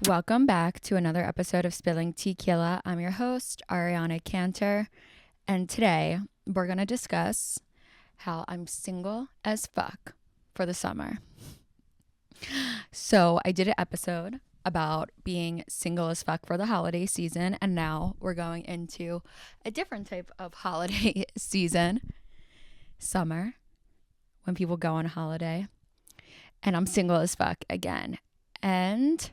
Welcome back to another episode of Spilling Tequila. I'm your host, Ariana Cantor, and today we're going to discuss how I'm single as fuck for the summer. So, I did an episode about being single as fuck for the holiday season, and now we're going into a different type of holiday season, summer, when people go on holiday, and I'm single as fuck again. And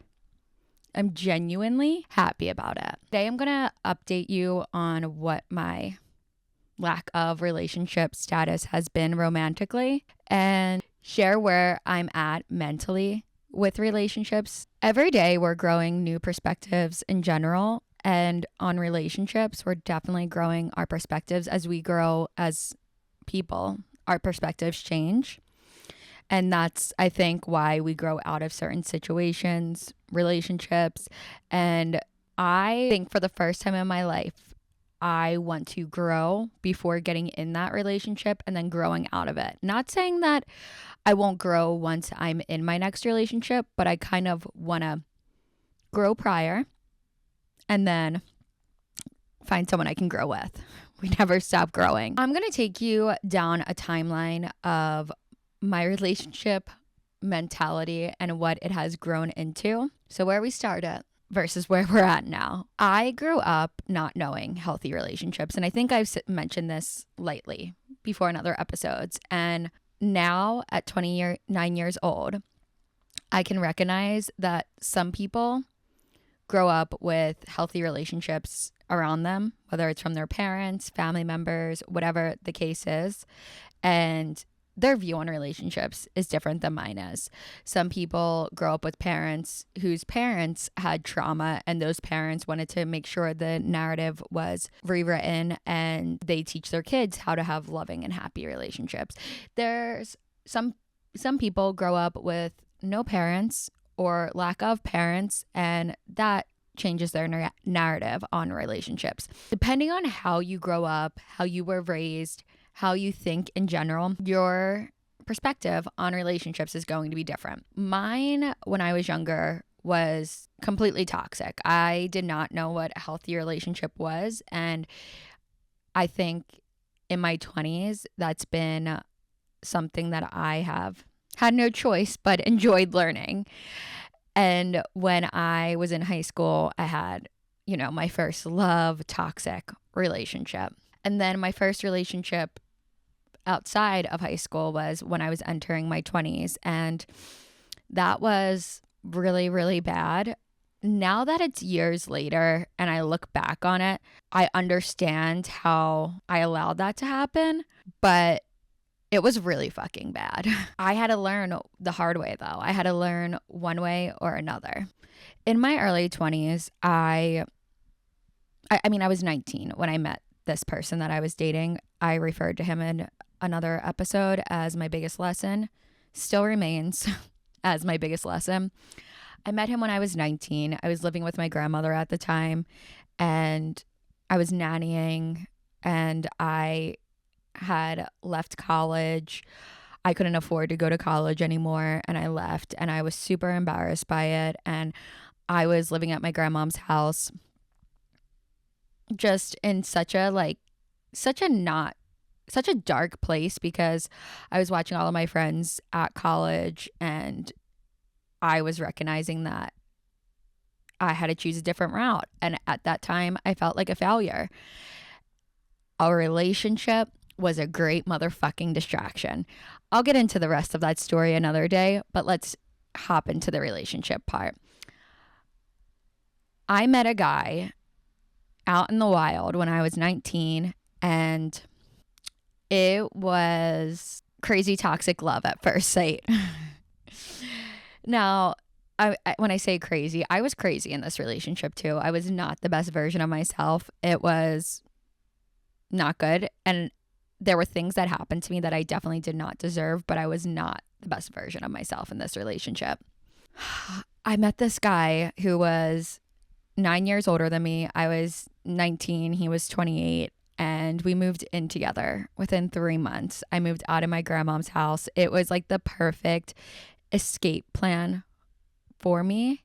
I'm genuinely happy about it. Today, I'm going to update you on what my lack of relationship status has been romantically and share where I'm at mentally with relationships. Every day, we're growing new perspectives in general. And on relationships, we're definitely growing our perspectives as we grow as people. Our perspectives change. And that's, I think, why we grow out of certain situations, relationships. And I think for the first time in my life, I want to grow before getting in that relationship and then growing out of it. Not saying that I won't grow once I'm in my next relationship, but I kind of want to grow prior and then find someone I can grow with. We never stop growing. I'm going to take you down a timeline of my relationship mentality and what it has grown into. So where we started versus where we're at now. I grew up not knowing healthy relationships. And I think I've mentioned this lightly before in other episodes. And now at 29 years old, I can recognize that some people grow up with healthy relationships around them, whether it's from their parents, family members, whatever the case is. And their view on relationships is different than mine is. Some people grow up with parents whose parents had trauma, and those parents wanted to make sure the narrative was rewritten and they teach their kids how to have loving and happy relationships. There's some people grow up with no parents or lack of parents, and that changes their narrative on relationships. Depending on how you grow up, how you were raised, how you think in general, your perspective on relationships is going to be different. Mine, when I was younger, was completely toxic. I did not know what a healthy relationship was. And I think in my 20s, that's been something that I have had no choice but enjoyed learning. And when I was in high school, I had, my first love toxic relationship. And then my first relationship outside of high school was when I was entering my 20s. And that was really, really bad. Now that it's years later and I look back on it, I understand how I allowed that to happen. But it was really fucking bad. I had to learn the hard way, though. I had to learn one way or another. In my early 20s, I was 19 when I met this person that I was dating. I referred to him in another episode as my biggest lesson. Still remains as my biggest lesson. I met him when I was 19. I was living with my grandmother at the time, and I was nannying, and I had left college. I couldn't afford to go to college anymore, and I left, and I was super embarrassed by it. And I was living at my grandmom's house, just in such a dark place, because I was watching all of my friends at college, and I was recognizing that I had to choose a different route. And at that time, I felt like a failure. Our relationship was a great motherfucking distraction. I'll get into the rest of that story another day, but let's hop into the relationship part. I met a guy out in the wild when I was 19, and it was crazy toxic love at first sight. Now, when I say crazy, I was crazy in this relationship too. I was not the best version of myself. It was not good. And there were things that happened to me that I definitely did not deserve, but I was not the best version of myself in this relationship. I met this guy who was 9 years older than me. I was 19. He was 28. And we moved in together within 3 months. I moved out of my grandmom's house. It was like the perfect escape plan for me.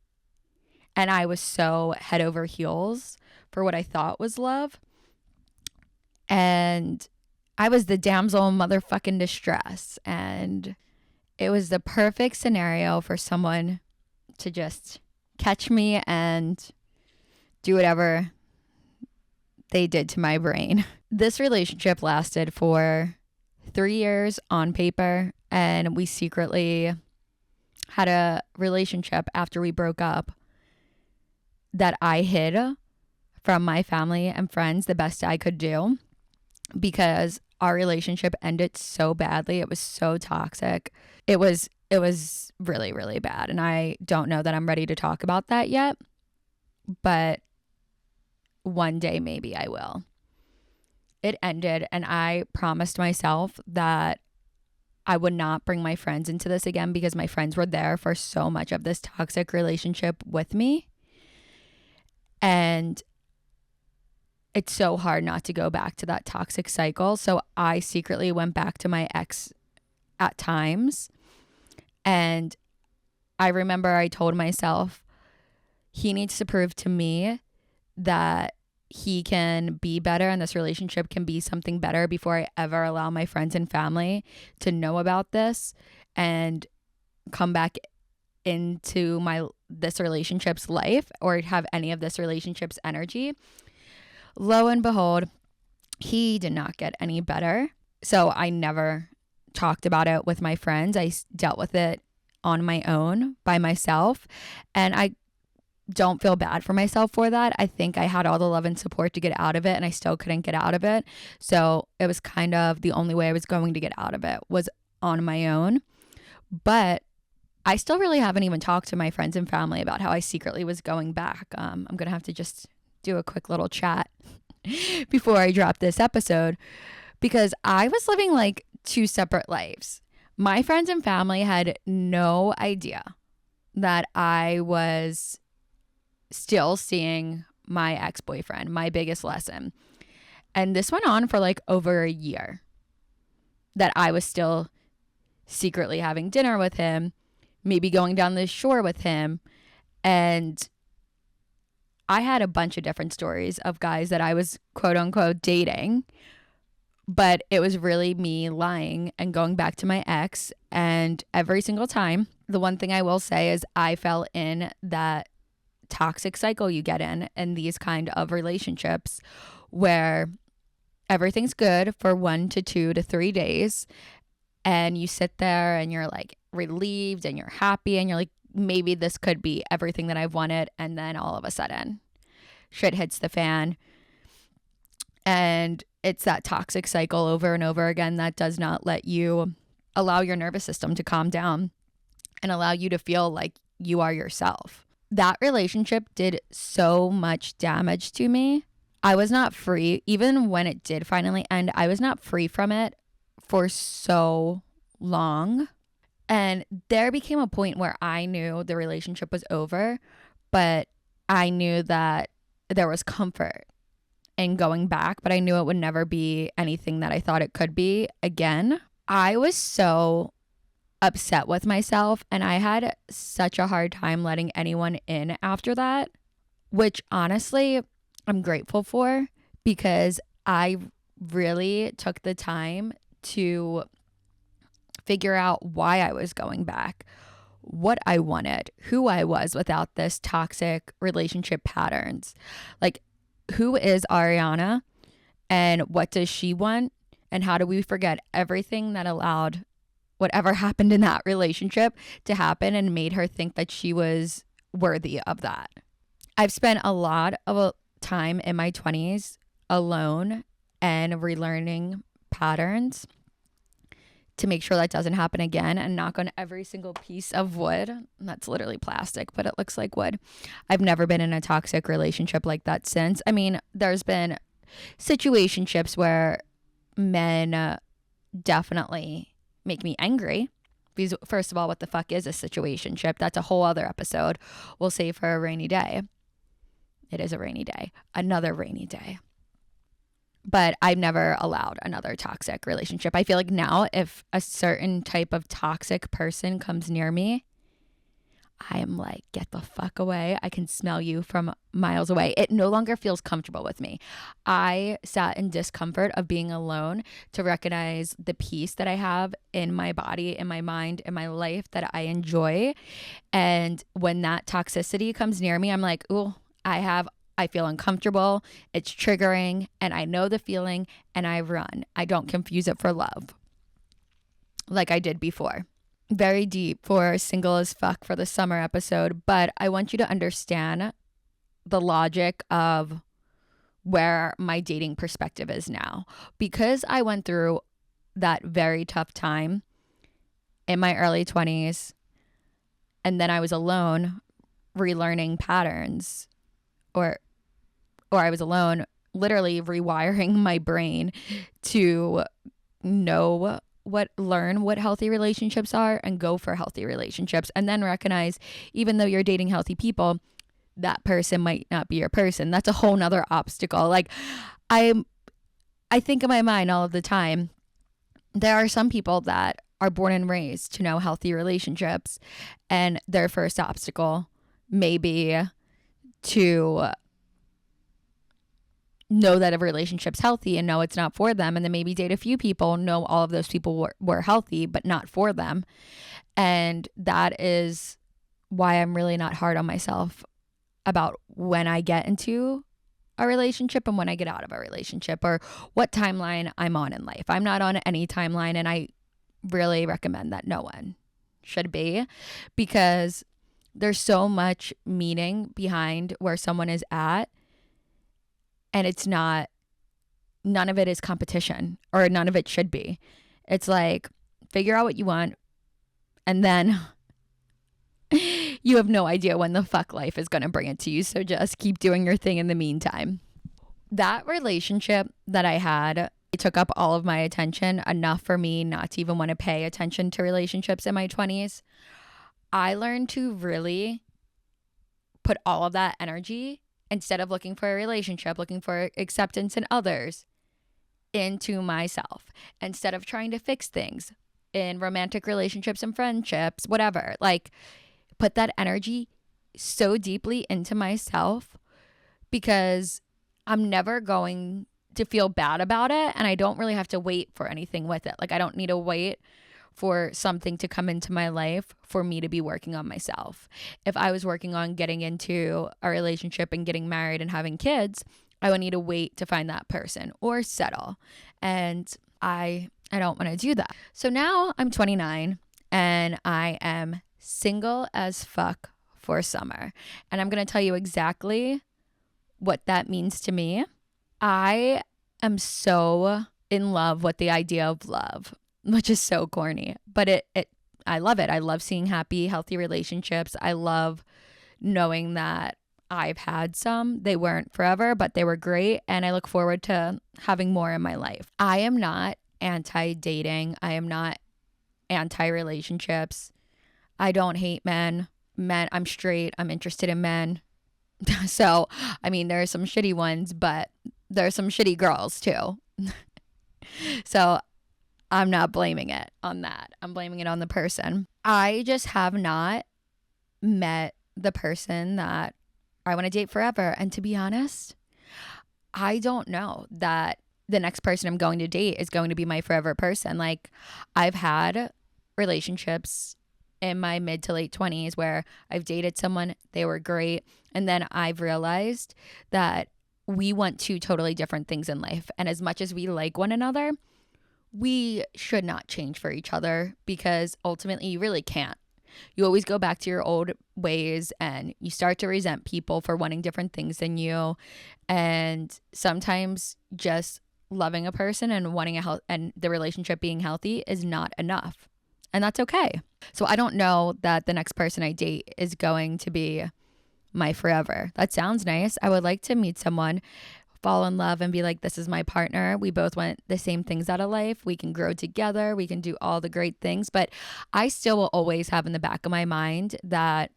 And I was so head over heels for what I thought was love. And I was the damsel in motherfucking distress. And it was the perfect scenario for someone to just catch me and do whatever they did to my brain. This relationship lasted for 3 years on paper, and we secretly had a relationship after we broke up that I hid from my family and friends the best I could do, because our relationship ended so badly. It was so toxic. It was really, really bad. And I don't know that I'm ready to talk about that yet, but one day maybe I will. It ended, and I promised myself that I would not bring my friends into this again, because my friends were there for so much of this toxic relationship with me. And it's so hard not to go back to that toxic cycle. So I secretly went back to my ex at times. And I remember I told myself, he needs to prove to me that he can be better and this relationship can be something better before I ever allow my friends and family to know about this and come back into this relationship's life or have any of this relationship's energy. Lo and behold, he did not get any better. So I never talked about it with my friends. I dealt with it on my own by myself, and I don't feel bad for myself for that. I think I had all the love and support to get out of it, and I still couldn't get out of it. So it was kind of the only way I was going to get out of it was on my own. But I still really haven't even talked to my friends and family about how I secretly was going back. I'm going to have to just do a quick little chat before I drop this episode, because I was living like two separate lives. My friends and family had no idea that I was still seeing my ex-boyfriend, my biggest lesson. And this went on for like over a year, that I was still secretly having dinner with him, maybe going down the shore with him. And I had a bunch of different stories of guys that I was quote unquote dating, but it was really me lying and going back to my ex. And every single time, the one thing I will say is I fell in that toxic cycle you get in these kind of relationships where everything's good for 1 to 2 to 3 days, and you sit there and you're like relieved and you're happy and you're like, maybe this could be everything that I've wanted. And then all of a sudden shit hits the fan, and it's that toxic cycle over and over again that does not let you allow your nervous system to calm down and allow you to feel like you are yourself. That relationship did so much damage to me. I was not free. Even when it did finally end, I was not free from it for so long. And there became a point where I knew the relationship was over, but I knew that there was comfort in going back, but I knew it would never be anything that I thought it could be again. I was so upset with myself, and I had such a hard time letting anyone in after that, which honestly I'm grateful for, because I really took the time to figure out why I was going back, what I wanted, who I was without this toxic relationship patterns. Like, who is Ariana and what does she want? And how do we forget everything that allowed whatever happened in that relationship to happen and made her think that she was worthy of that? I've spent a lot of time in my 20s alone and relearning patterns to make sure that doesn't happen again, and knock on every single piece of wood. That's literally plastic, but it looks like wood. I've never been in a toxic relationship like that since. I mean, there's been situationships where men definitely make me angry. Because first of all, what the fuck is a situationship? That's a whole other episode. We'll save for a rainy day. It is a rainy day. Another rainy day. But I've never allowed another toxic relationship. I feel like now if a certain type of toxic person comes near me, I am like, get the fuck away. I can smell you from miles away. It no longer feels comfortable with me. I sat in discomfort of being alone to recognize the peace that I have in my body, in my mind, in my life that I enjoy. And when that toxicity comes near me, I'm like, ooh, I feel uncomfortable. It's triggering, and I know the feeling, and I run. I don't confuse it for love like I did before. Very deep for single as fuck for the summer episode, but I want you to understand the logic of where my dating perspective is now. Because I went through that very tough time in my early 20s, and then I was alone relearning patterns, or I was alone literally rewiring my brain to learn what healthy relationships are and go for healthy relationships, and then recognize, even though you're dating healthy people, that person might not be your person. That's a whole nother obstacle. Like I think in my mind all of the time, there are some people that are born and raised to know healthy relationships, and their first obstacle may be to know that a relationship's healthy and know it's not for them, and then maybe date a few people, know all of those people were healthy but not for them. And that is why I'm really not hard on myself about when I get into a relationship and when I get out of a relationship, or what timeline I'm on in life. I'm not on any timeline, and I really recommend that no one should be, because there's so much meaning behind where someone is at. And it's not, none of it is competition, or none of it should be. It's like, figure out what you want, and then you have no idea when the fuck life is going to bring it to you. So just keep doing your thing in the meantime. That relationship that I had, it took up all of my attention, enough for me not to even want to pay attention to relationships in my 20s. I learned to really put all of that energy, instead of looking for a relationship, looking for acceptance in others, into myself. Instead of trying to fix things in romantic relationships and friendships, whatever, like put that energy so deeply into myself, because I'm never going to feel bad about it, and I don't really have to wait for anything with it. Like I don't need to wait for something to come into my life for me to be working on myself. If I was working on getting into a relationship and getting married and having kids, I would need to wait to find that person or settle. And I don't want to do that. So now I'm 29 and I am single as fuck for summer. And I'm going to tell you exactly what that means to me. I am so in love with the idea of love, which is so corny, but I love it. I love seeing happy, healthy relationships. I love knowing that I've had some. They weren't forever, but they were great, and I look forward to having more in my life. I am not anti-dating. I am not anti-relationships. I don't hate men. I'm straight. I'm interested in men. So, I mean, there are some shitty ones, but there are some shitty girls too. So I'm not blaming it on that. I'm blaming it on the person. I just have not met the person that I want to date forever. And to be honest, I don't know that the next person I'm going to date is going to be my forever person. Like, I've had relationships in my mid to late 20s where I've dated someone, they were great, and then I've realized that we want two totally different things in life. And as much as we like one another, we should not change for each other, because ultimately you really can't. You always go back to your old ways, and you start to resent people for wanting different things than you. And sometimes just loving a person and wanting and the relationship being healthy is not enough. And that's okay. So I don't know that the next person I date is going to be my forever. That sounds nice. I would like to meet someone, fall in love, and be like, this is my partner. We both want the same things out of life. We can grow together. We can do all the great things. But I still will always have in the back of my mind that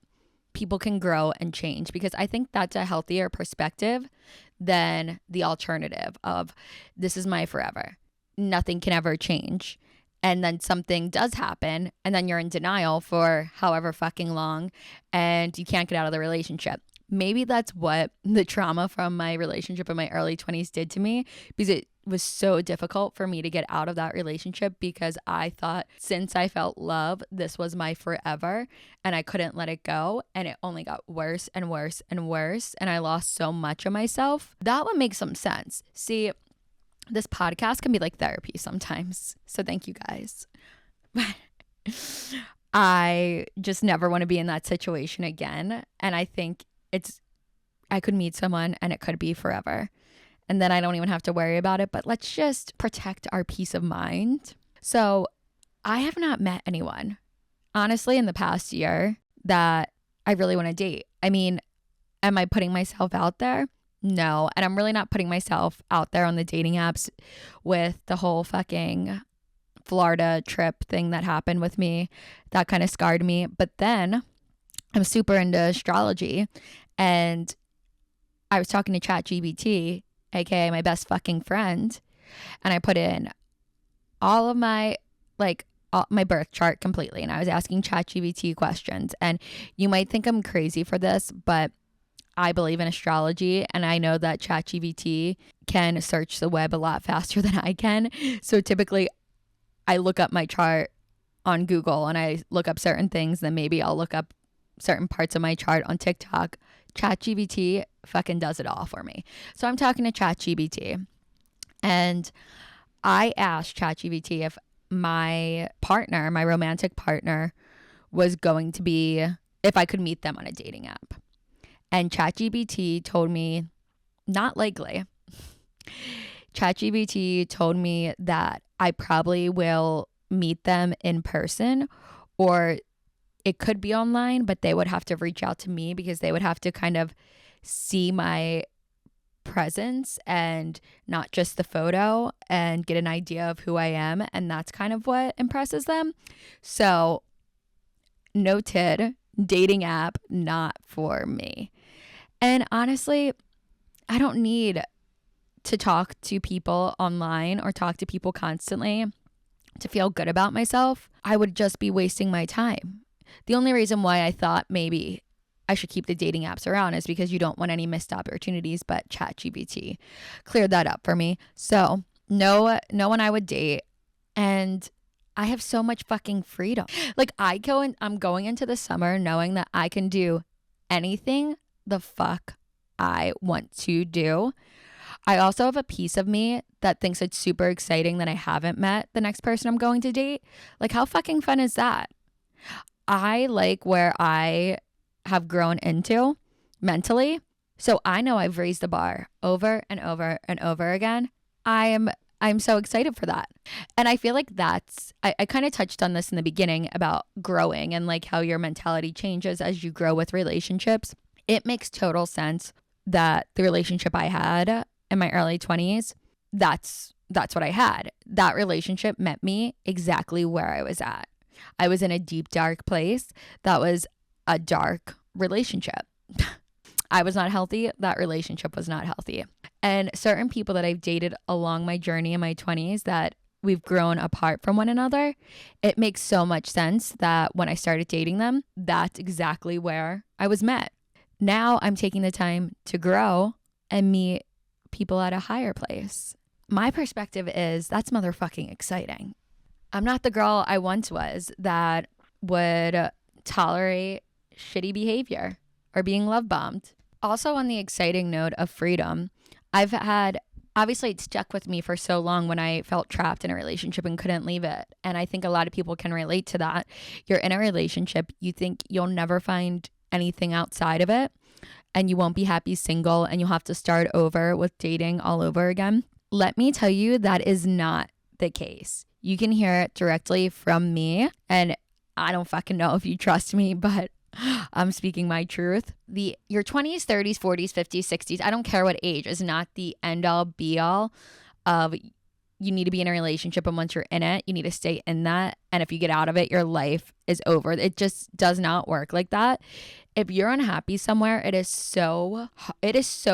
people can grow and change, because I think that's a healthier perspective than the alternative of, this is my forever. Nothing can ever change. and then something does happen, and then you're in denial for however fucking long, and you can't get out of the relationship. Maybe that's what the trauma from my relationship in my early 20s did to me, because it was so difficult for me to get out of that relationship, because I thought since I felt love, this was my forever, and I couldn't let it go, and it only got worse and worse and worse, and I lost so much of myself. That would make some sense. See, this podcast can be like therapy sometimes, so thank you guys. I just never want to be in that situation again, and I think I could meet someone and it could be forever, and then I don't even have to worry about it. But let's just protect our peace of mind. So I have not met anyone, honestly, in the past year that I really want to date. I mean, am I putting myself out there? No. And I'm really not putting myself out there on the dating apps with the whole fucking Florida trip thing that happened with me. That kind of scarred me. But then I'm super into astrology, and I was talking to ChatGPT, aka my best fucking friend, and I put in all of my my birth chart completely, and I was asking ChatGPT questions. And you might think I'm crazy for this, but I believe in astrology, and I know that ChatGPT can search the web a lot faster than I can. So typically I look up my chart on Google and I look up certain things, then maybe I'll look up certain parts of my chart on TikTok. ChatGPT fucking does it all for me. So I'm talking to ChatGPT, and I asked ChatGPT if my partner, my romantic partner, was going to be, if I could meet them on a dating app. And ChatGPT told me, not likely. ChatGPT told me that I probably will meet them in person, or it could be online, but they would have to reach out to me, because they would have to kind of see my presence and not just the photo, and get an idea of who I am. And that's kind of what impresses them. So noted, dating app, not for me. And honestly, I don't need to talk to people online or talk to people constantly to feel good about myself. I would just be wasting my time. The only reason why I thought maybe I should keep the dating apps around is because you don't want any missed opportunities, but ChatGPT cleared that up for me. So no one I would date, and I have so much fucking freedom. Like I'm going into the summer knowing that I can do anything the fuck I want to do. I also have a piece of me that thinks it's super exciting that I haven't met the next person I'm going to date. Like, how fucking fun is that? I like where I have grown into mentally. So I know I've raised the bar over and over and over again. I'm so excited for that. And I feel like I kind of touched on this in the beginning about growing and like how your mentality changes as you grow with relationships. It makes total sense that the relationship I had in my early 20s, that's what I had. That relationship met me exactly where I was at. I was in a deep, dark place. That was a dark relationship. I was not healthy. That relationship was not healthy. And certain people that I've dated along my journey in my 20s that we've grown apart from one another, it makes so much sense that when I started dating them, that's exactly where I was met. Now I'm taking the time to grow and meet people at a higher place. My perspective is that's motherfucking exciting. I'm not the girl I once was that would tolerate shitty behavior or being love bombed. Also, on the exciting note of freedom, obviously it stuck with me for so long when I felt trapped in a relationship and couldn't leave it. And I think a lot of people can relate to that. You're in a relationship, you think you'll never find anything outside of it, and you won't be happy single, and you'll have to start over with dating all over again. Let me tell you, that is not the case. You can hear it directly from me, and I don't fucking know if you trust me, but I'm speaking my truth. Your 20s, 30s, 40s, 50s, 60s, I don't care what age, is not the end all be all of you need to be in a relationship, and once you're in it, you need to stay in that. And if you get out of it, your life is over. It just does not work like that. If you're unhappy somewhere, it is so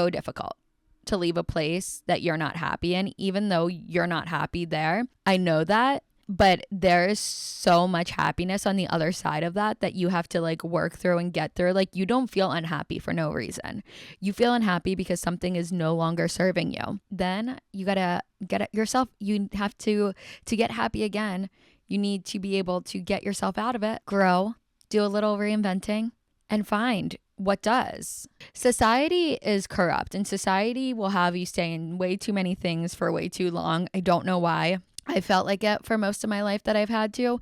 difficult to leave a place that you're not happy in, even though you're not happy there. I know that, But there's so much happiness on the other side of that you have to like work through and get through. Like, you don't feel unhappy for no reason. You feel unhappy because something is no longer serving you. Then you gotta get it yourself. You have to get happy again. You need to be able to get yourself out of it, grow, do a little reinventing, and find what does. Society is corrupt, and society will have you stay in way too many things for way too long. I don't know why. I felt like it for most of my life that I've had to,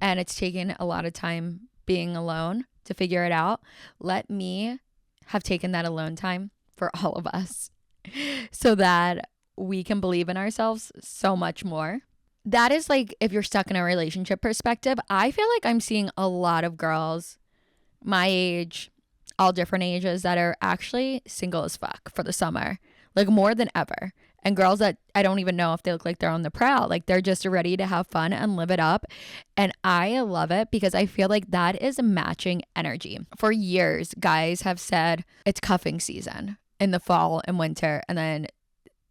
and it's taken a lot of time being alone to figure it out. Let me have taken that alone time for all of us so that we can believe in ourselves so much more. That is like, if you're stuck in a relationship perspective, I feel like I'm seeing a lot of girls my age, all different ages, that are actually single as fuck for the summer, like more than ever. And girls that I don't even know if they look like they're on the prowl, like they're just ready to have fun and live it up. And I love it because I feel like that is matching energy. For years, guys have said it's cuffing season in the fall and winter, and then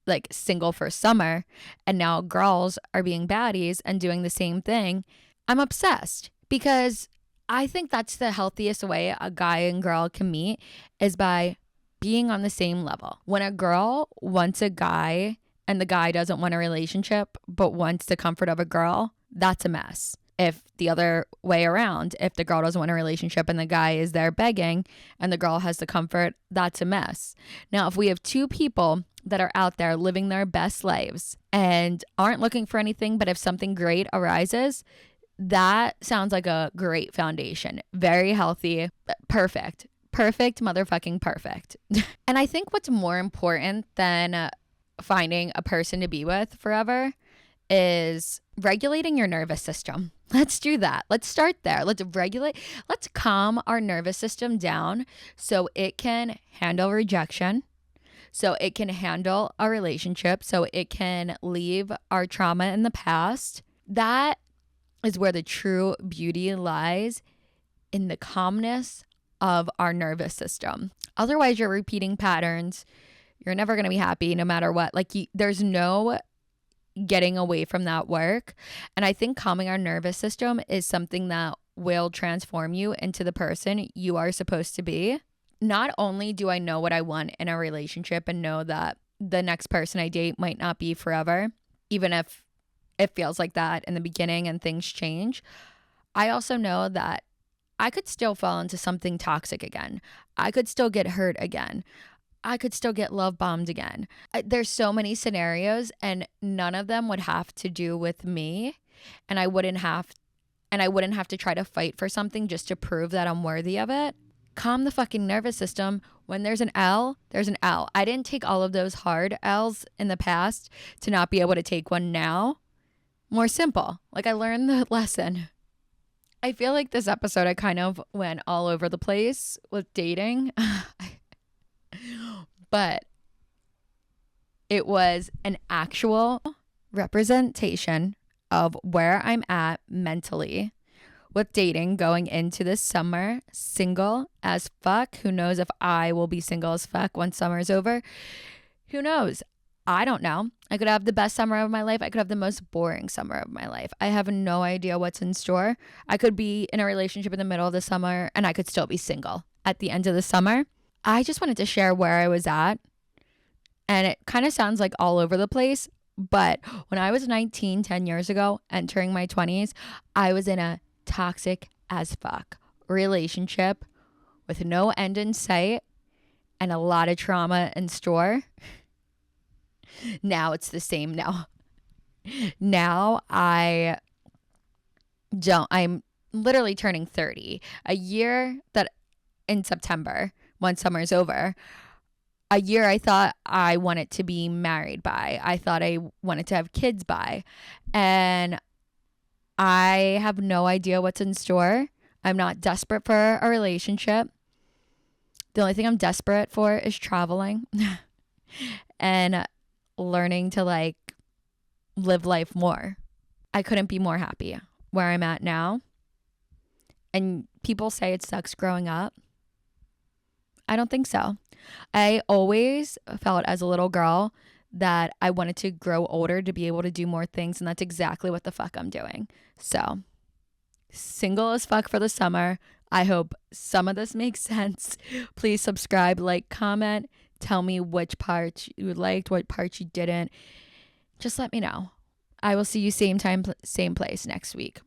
like single for summer. And now girls are being baddies and doing the same thing. I'm obsessed because I think that's the healthiest way a guy and girl can meet, is by being on the same level. When a girl wants a guy and the guy doesn't want a relationship but wants the comfort of a girl, that's a mess. If the other way around, if the girl doesn't want a relationship and the guy is there begging and the girl has the comfort, that's a mess. Now, if we have two people that are out there living their best lives and aren't looking for anything, but if something great arises, that sounds like a great foundation. Very healthy, perfect motherfucking perfect. And I think what's more important than finding a person to be with forever is regulating your nervous system. Let's do that. Let's start there. Let's calm our nervous system down so it can handle rejection, so it can handle a relationship, so it can leave our trauma in the past. That is where the true beauty lies, in the calmness of our nervous system. Otherwise, you're repeating patterns. You're never going to be happy no matter what. Like, there's no getting away from that work. And I think calming our nervous system is something that will transform you into the person you are supposed to be. Not only do I know what I want in a relationship and know that the next person I date might not be forever, even if it feels like that in the beginning and things change, I also know that I could still fall into something toxic again. I could still get hurt again. I could still get love bombed again. There's so many scenarios, and none of them would have to do with me. And I wouldn't have to try to fight for something just to prove that I'm worthy of it. Calm the fucking nervous system. When there's an L, there's an L. I didn't take all of those hard L's in the past to not be able to take one now. More simple. Like, I learned the lesson. I feel like this episode, I kind of went all over the place with dating, but it was an actual representation of where I'm at mentally with dating going into this summer, single as fuck. Who knows if I will be single as fuck once summer's over? Who knows? I don't know. I could have the best summer of my life. I could have the most boring summer of my life. I have no idea what's in store. I could be in a relationship in the middle of the summer and I could still be single at the end of the summer. I just wanted to share where I was at. And it kind of sounds like all over the place. But when I was 19, 10 years ago, entering my 20s, I was in a toxic as fuck relationship with no end in sight and a lot of trauma in store. Now it's the same now. Now I'm literally turning 30. A year that in September, when summer's over, a year I thought I wanted to be married by. I thought I wanted to have kids by. And I have no idea what's in store. I'm not desperate for a relationship. The only thing I'm desperate for is traveling and learning to like live life more. I couldn't be more happy where I'm at now. And people say it sucks growing up. I don't think so. I always felt as a little girl that I wanted to grow older to be able to do more things. And that's exactly what the fuck I'm doing. So, single as fuck for the summer. I hope some of this makes sense. Please subscribe, like, comment. Tell me which parts you liked, what parts you didn't. Just let me know. I will see you same time, same place next week.